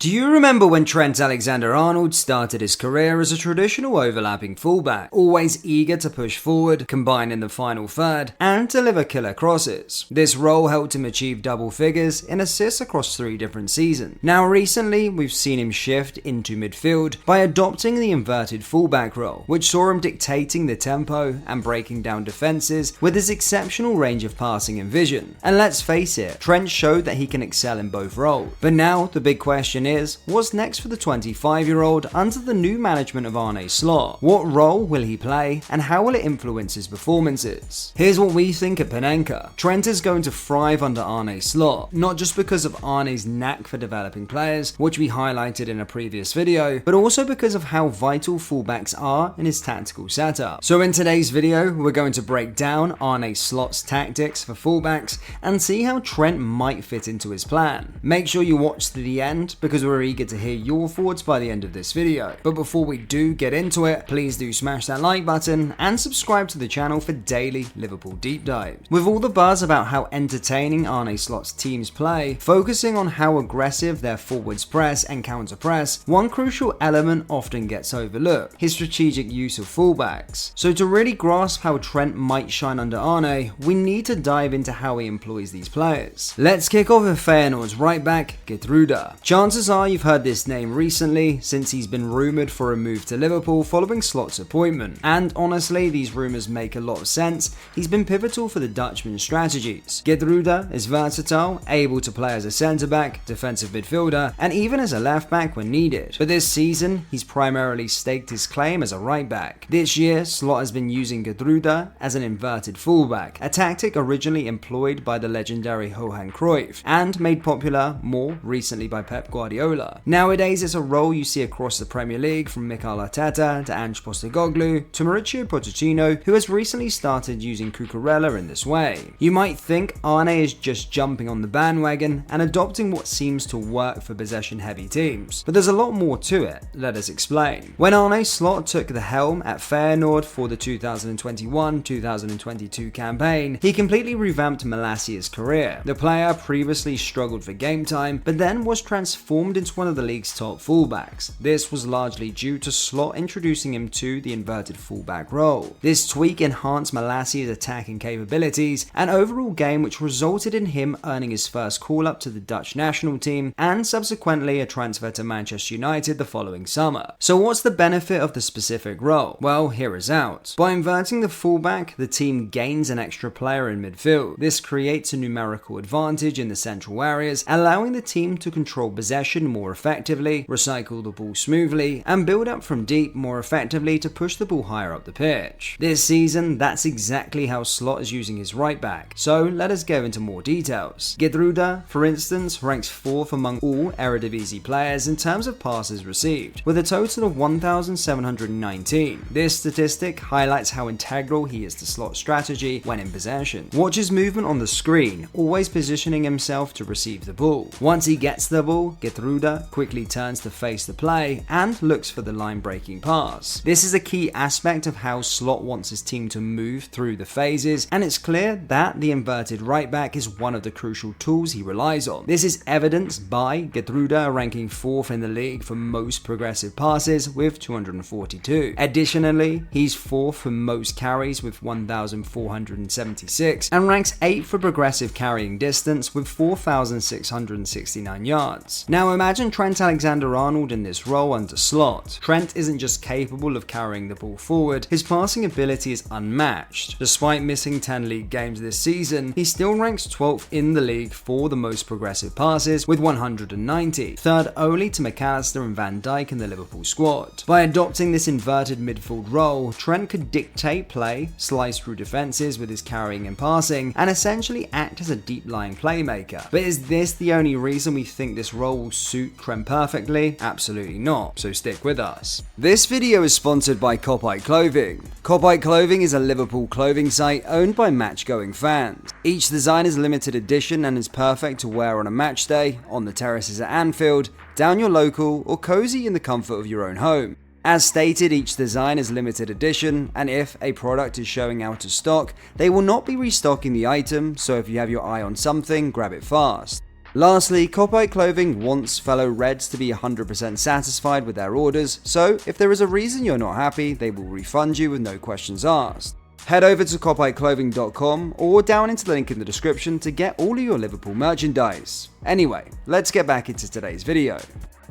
Do you remember when Trent Alexander-Arnold started his career as a traditional overlapping fullback, always eager to push forward, combine in the final third, and deliver killer crosses? This role helped him achieve double figures in assists across 3 different seasons. Now recently, we've seen him shift into midfield by adopting the inverted fullback role, which saw him dictating the tempo and breaking down defenses with his exceptional range of passing and vision. And let's face it, Trent showed that he can excel in both roles. But now the big question is, what's next for the 25-year-old under the new management of Arne Slot? What role will he play, and how will it influence his performances? Here's what we think at Panenka. Trent is going to thrive under Arne Slot, not just because of Arne's knack for developing players, which we highlighted in a previous video, but also because of how vital fullbacks are in his tactical setup. So in today's video, we're going to break down Arne Slot's tactics for fullbacks and see how Trent might fit into his plan. Make sure you watch to the end because we're eager to hear your thoughts by the end of this video. But before we do get into it, please do smash that like button and subscribe to the channel for daily Liverpool deep dives. With all the buzz about how entertaining Arne Slot's teams play, focusing on how aggressive their forwards press and counter press, one crucial element often gets overlooked: his strategic use of fullbacks. So to really grasp how Trent might shine under Arne, we need to dive into how he employs these players. Let's kick off with Feyenoord's right back, Geertruida. Chances are you've heard this name recently, since he's been rumoured for a move to Liverpool following Slot's appointment. And honestly, these rumours make a lot of sense. He's been pivotal for the Dutchman's strategies. Geertruida is versatile, able to play as a centre-back, defensive midfielder, and even as a left-back when needed. But this season, he's primarily staked his claim as a right-back. This year, Slot has been using Geertruida as an inverted fullback, a tactic originally employed by the legendary Johan Cruyff, and made popular more recently by Pep Guardiola. Nowadays, it's a role you see across the Premier League, from Mikel Arteta to Ange Postecoglou to Mauricio Pochettino, who has recently started using Cucurella in this way. You might think Arne is just jumping on the bandwagon and adopting what seems to work for possession-heavy teams, but there's a lot more to it. Let us explain. When Arne Slot took the helm at Feyenoord for the 2021-2022 campaign, he completely revamped Malassia's career. The player previously struggled for game time, but then was transformed into one of the league's top fullbacks. This was largely due to Slot introducing him to the inverted fullback role. This tweak enhanced Malassia's attacking capabilities and overall game, which resulted in him earning his first call-up to the Dutch national team and subsequently a transfer to Manchester United the following summer. So what's the benefit of the specific role? Well, here is out. By inverting the fullback, the team gains an extra player in midfield. This creates a numerical advantage in the central areas, allowing the team to control possession more effectively, recycle the ball smoothly, and build up from deep more effectively to push the ball higher up the pitch. This season, that's exactly how Slot is using his right back. So let us go into more details. Geertruida, for instance, ranks 4th among all Eredivisie players in terms of passes received, with a total of 1,719. This statistic highlights how integral he is to Slot's strategy when in possession. Watch his movement on the screen, always positioning himself to receive the ball. Once he gets the ball, Geertruida quickly turns to face the play and looks for the line-breaking pass. This is a key aspect of how Slot wants his team to move through the phases, and it's clear that the inverted right back is one of the crucial tools he relies on. This is evidenced by Geertruida ranking 4th in the league for most progressive passes with 242. Additionally, he's 4th for most carries with 1,476 and ranks 8th for progressive carrying distance with 4,669 yards. Now imagine Trent Alexander-Arnold in this role under Slot. Trent isn't just capable of carrying the ball forward, his passing ability is unmatched. Despite missing 10 league games this season, he still ranks 12th in the league for the most progressive passes with 190, third only to McAllister and Van Dijk in the Liverpool squad. By adopting this inverted midfield role, Trent could dictate play, slice through defenses with his carrying and passing, and essentially act as a deep-lying playmaker. But is this the only reason we think this role will suit Trent perfectly? Absolutely not, so stick with us. This video is sponsored by Copite Clothing. Copite Clothing is a Liverpool clothing site owned by match-going fans. Each design is limited edition and is perfect to wear on a match day, on the terraces at Anfield, down your local, or cozy in the comfort of your own home. As stated, each design is limited edition, and if a product is showing out of stock, they will not be restocking the item, so if you have your eye on something, grab it fast. Lastly, Copite Clothing wants fellow Reds to be 100% satisfied with their orders, so if there is a reason you're not happy, they will refund you with no questions asked. Head over to copiteclothing.com or down into the link in the description to get all of your Liverpool merchandise. Anyway, let's get back into today's video.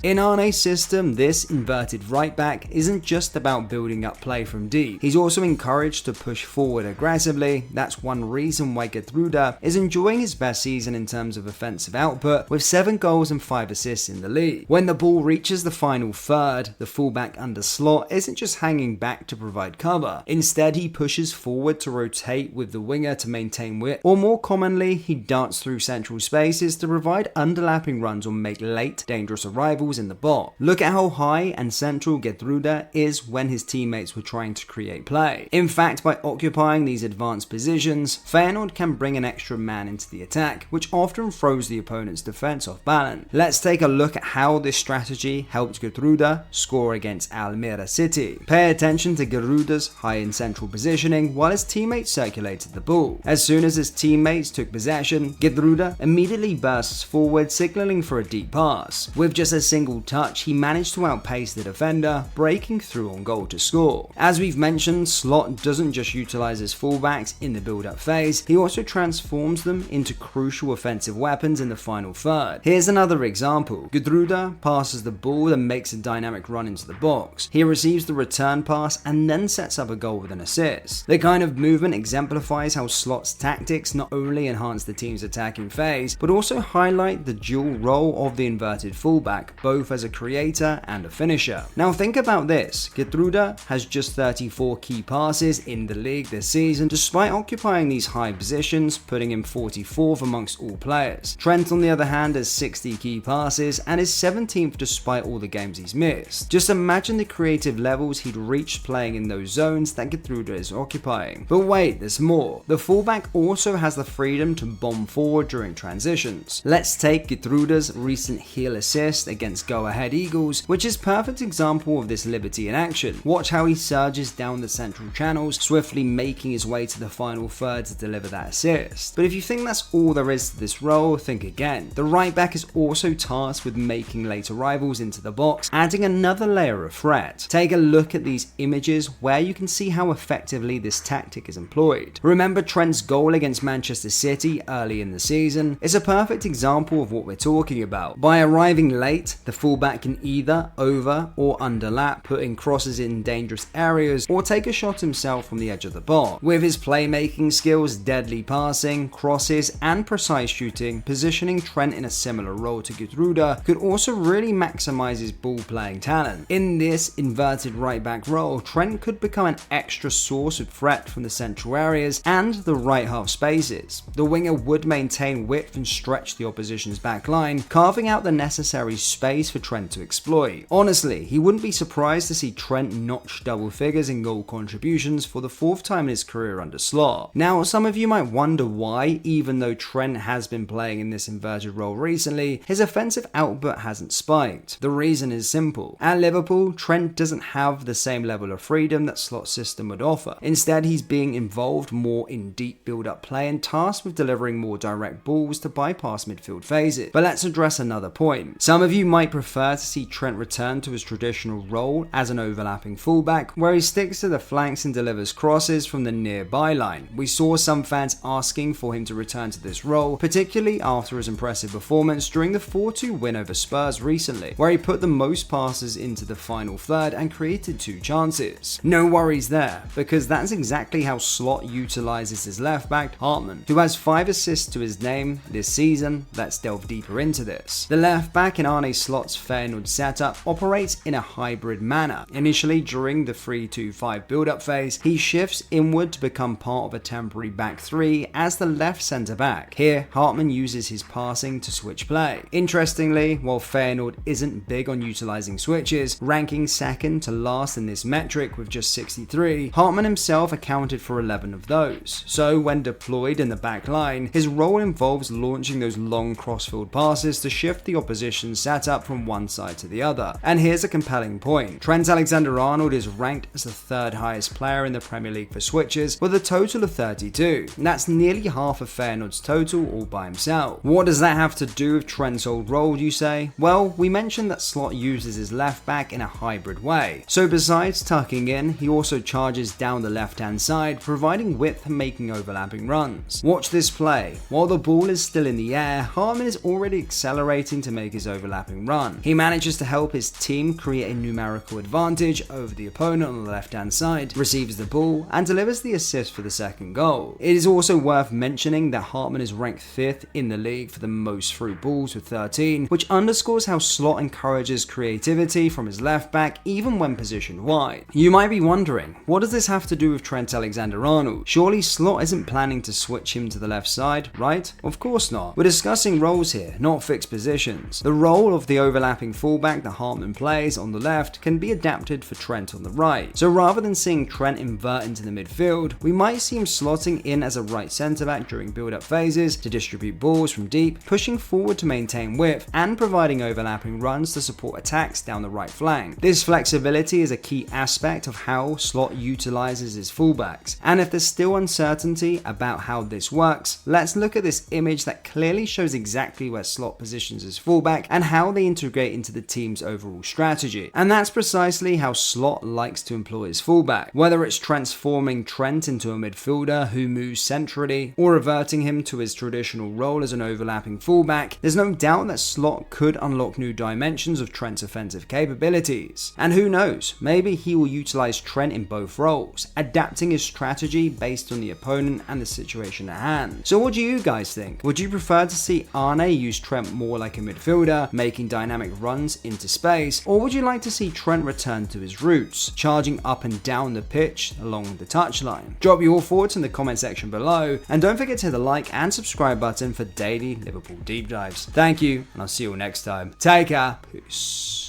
In Arne's system, this inverted right back isn't just about building up play from deep. He's also encouraged to push forward aggressively. That's one reason why Gertruda is enjoying his best season in terms of offensive output, with 7 goals and 5 assists in the league. When the ball reaches the final third, the fullback under slot isn't just hanging back to provide cover. Instead, he pushes forward to rotate with the winger to maintain width, or more commonly, he darts through central spaces to provide underlapping runs or make late, dangerous arrivals in the box. Look at how high and central Gertruda is when his teammates were trying to create play. In fact, by occupying these advanced positions, Feyenoord can bring an extra man into the attack, which often throws the opponent's defense off balance. Let's take a look at how this strategy helped Gertruda score against Almere City. Pay attention to Gertruda's high and central positioning while his teammates circulated the ball. As soon as his teammates took possession, Gertruda immediately bursts forward, signaling for a deep pass. With just a single touch, he managed to outpace the defender, breaking through on goal to score. As we've mentioned, Slot doesn't just utilize his fullbacks in the build-up phase, he also transforms them into crucial offensive weapons in the final third. Here's another example. Gertruda passes the ball and makes a dynamic run into the box. He receives the return pass and then sets up a goal with an assist. The kind of movement exemplifies how Slot's tactics not only enhance the team's attacking phase, but also highlight the dual role of the inverted fullback, both as a creator and a finisher. Now think about this, Gertruda has just 34 key passes in the league this season, despite occupying these high positions, putting him 44th amongst all players. Trent on the other hand has 60 key passes and is 17th despite all the games he's missed. Just imagine the creative levels he'd reached playing in those zones that Gertruda is occupying. But wait, there's more. The fullback also has the freedom to bomb forward during transitions. Let's take Gertruda's recent heel assist against Go Ahead Eagles, which is a perfect example of this liberty in action. Watch how he surges down the central channels, swiftly making his way to the final third to deliver that assist. But if you think that's all there is to this role, think again. The right back is also tasked with making late arrivals into the box, adding another layer of threat. Take a look at these images where you can see how effectively this tactic is employed. Remember Trent's goal against Manchester City early in the season? It's a perfect example of what we're talking about. By arriving late, the fullback can either over or underlap, putting crosses in dangerous areas, or take a shot himself from the edge of the box. With his playmaking skills, deadly passing, crosses, and precise shooting, positioning Trent in a similar role to Gertruda could also really maximize his ball playing talent. In this inverted right back role, Trent could become an extra source of threat from the central areas and the right half spaces. The winger would maintain width and stretch the opposition's back line, carving out the necessary space for Trent to exploit. Honestly, he wouldn't be surprised to see Trent notch double figures in goal contributions for the 4th time in his career under Slot. Now, some of you might wonder why, even though Trent has been playing in this inverted role recently, his offensive output hasn't spiked. The reason is simple. At Liverpool, Trent doesn't have the same level of freedom that Slot's system would offer. Instead, he's being involved more in deep build-up play and tasked with delivering more direct balls to bypass midfield phases. But let's address another point. Some of you might prefer to see Trent return to his traditional role as an overlapping fullback, where he sticks to the flanks and delivers crosses from the near byline. We saw some fans asking for him to return to this role, particularly after his impressive performance during the 4-2 win over Spurs recently, where he put the most passes into the final third and created 2 chances. No worries there, because that's exactly how Slot utilizes his left back, Hartman, who has 5 assists to his name this season. Let's delve deeper into this. The left back in Arne Slot's Feyenoord setup operates in a hybrid manner. Initially, during the 3-2-5 build-up phase, he shifts inward to become part of a temporary back 3 as the left centre back. Here, Hartman uses his passing to switch play. Interestingly, while Feyenoord isn't big on utilising switches, ranking second to last in this metric with just 63, Hartman himself accounted for 11 of those. So when deployed in the back line, his role involves launching those long crossfield passes to shift the opposition's setup up from one side to the other. And here's a compelling point. Trent Alexander-Arnold is ranked as the third highest player in the Premier League for switches with a total of 32. And that's nearly half of Feyenoord's total all by himself. What does that have to do with Trent's old role, you say? Well, we mentioned that Slot uses his left back in a hybrid way. So besides tucking in, he also charges down the left hand side, providing width and making overlapping runs. Watch this play. While the ball is still in the air, Hartman is already accelerating to make his overlapping run. He manages to help his team create a numerical advantage over the opponent on the left hand side, receives the ball, and delivers the assist for the second goal. It is also worth mentioning that Hartman is ranked 5th in the league for the most through balls with 13, which underscores how Slot encourages creativity from his left back even when positioned wide. You might be wondering, what does this have to do with Trent Alexander-Arnold? Surely Slot isn't planning to switch him to the left side, right? Of course not. We're discussing roles here, not fixed positions. The role of the overlapping fullback that Hartman plays on the left can be adapted for Trent on the right. So rather than seeing Trent invert into the midfield, we might see him slotting in as a right centre back during build-up phases to distribute balls from deep, pushing forward to maintain width, and providing overlapping runs to support attacks down the right flank. This flexibility is a key aspect of how Slot utilises his fullbacks. And if there's still uncertainty about how this works, let's look at this image that clearly shows exactly where Slot positions his fullback and how they integrate into the team's overall strategy. And that's precisely how Slot likes to employ his fullback. Whether it's transforming Trent into a midfielder who moves centrally, or reverting him to his traditional role as an overlapping fullback, there's no doubt that Slot could unlock new dimensions of Trent's offensive capabilities. And who knows, maybe he will utilize Trent in both roles, adapting his strategy based on the opponent and the situation at hand. So what do you guys think? Would you prefer to see Arne use Trent more like a midfielder, making dynamic runs into space, or would you like to see Trent return to his roots, charging up and down the pitch along the touchline? Drop your thoughts in the comment section below, and don't forget to hit the like and subscribe button for daily Liverpool deep dives. Thank you, and I'll see you all next time. Take care. Peace.